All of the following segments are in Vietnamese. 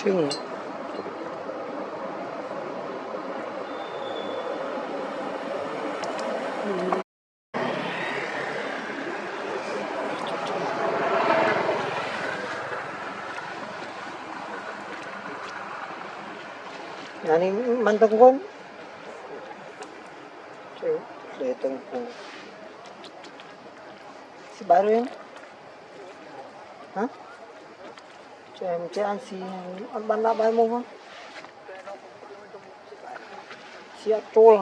Chừng ini manteng gong để từng si baru ini hah cho em chơi ăn si ăn ban đã bài mông không si ăn trôi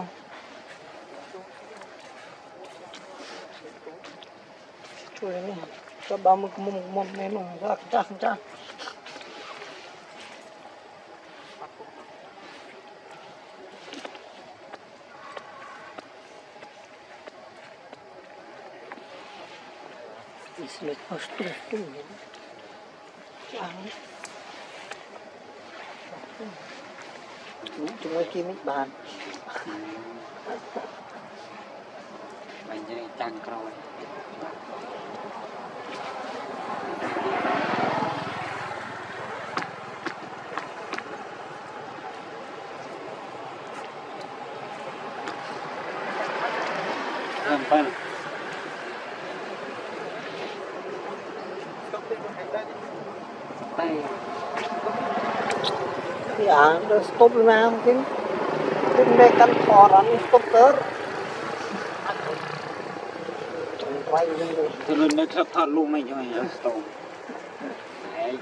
trôi này cho 30 mông này nó ra chắc Ismet pastung cuma kimi bahan banyak cangkrau sampai ya udah stop lah mungkin kan orang stop ter quay đi turun nó sắp thật luôn này rồi stop đấy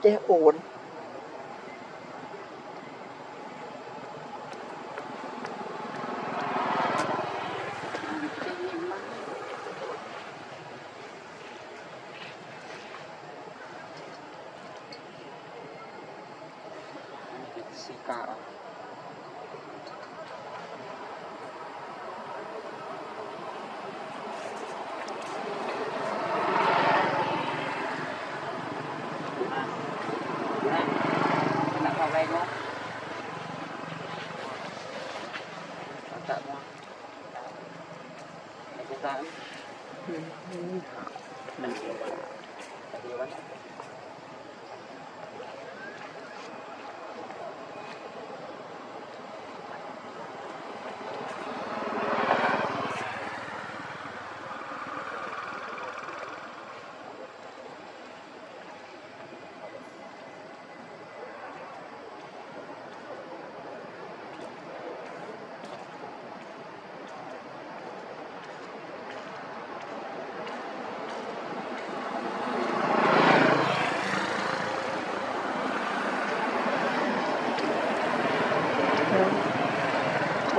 chế ổn Sika nak kau baik mau tak mau aku tak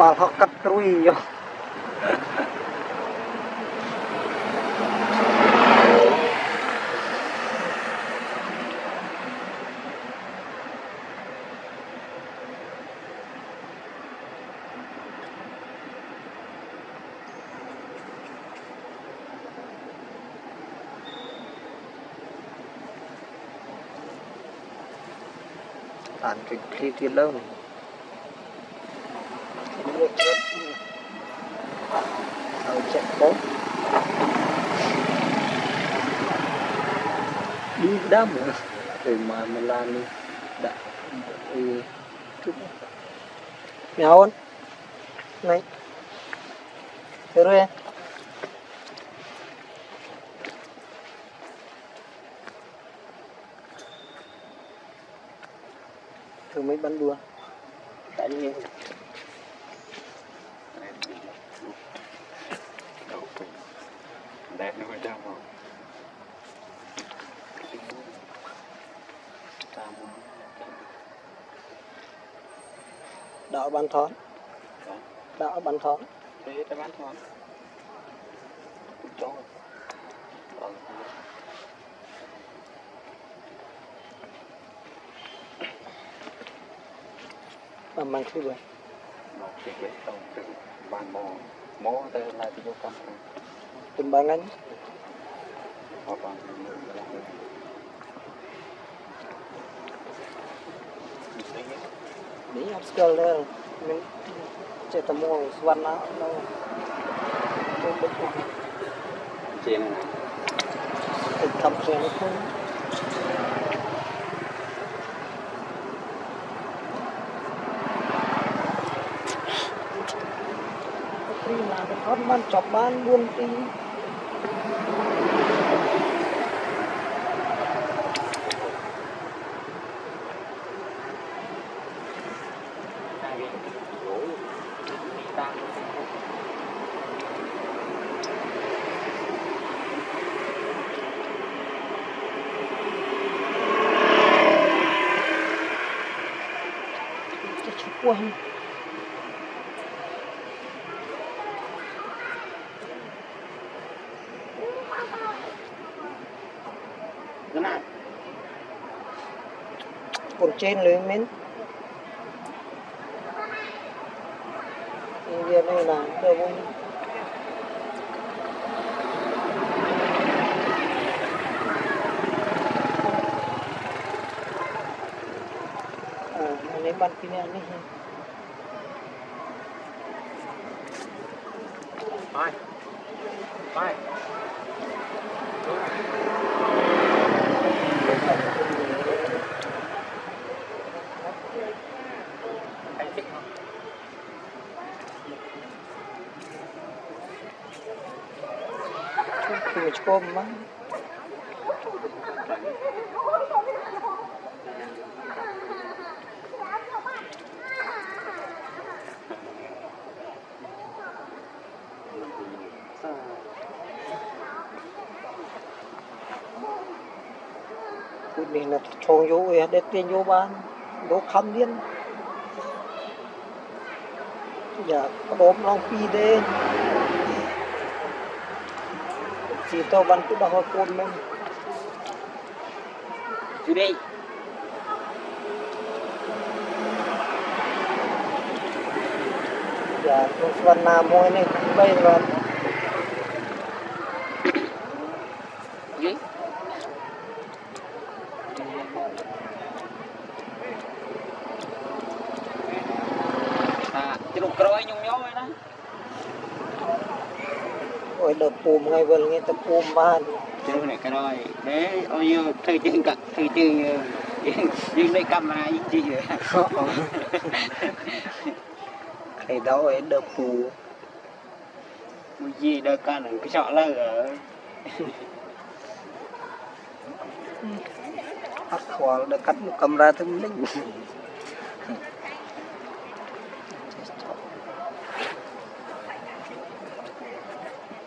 và họ cắt đuôi vô ăn cái thịt lớn chạy bóng đi đám nữa để mà mình làm đi đã chút nhau này rồi em thử mấy bắn đua tại như đẹp nó ra mà đảo bàn thón đảo bàn thón thế ta bán thon cho mang cái vậy nó chỉ biết tông từ bàn mò tới lại thì vô cầm từng bàn anh hoặc là đi upscale lên mình chơi tầm mùa xuân nó trên này cầm xe nó không khi là cái con ban chọc ban buôn đi quên con trên lên men việc này là đâu vui lấy ban kia này Bye. Bye. Anh thích không? thì mình côm mà mình là trồng vô về để tiền vô bán đố khăm điên giờ có đốm long phi đê chỉ tao bắn cứ bao côn lên Đi đi. giờ con văn nam môi này bây giờ Gì? À, cái đồ cối nhung nhó vậy đó. ôi đợt pùm ngay vừa nghe tập pùm ban Chứ này cái rồi để ôi như thư chân cật thư chân nhưng đây camera gì chi vậy? cái đó ấy đợt pù Mùi gì đâu con cái sọ lơ ở bắt khoa đã cắt một camera thêm linh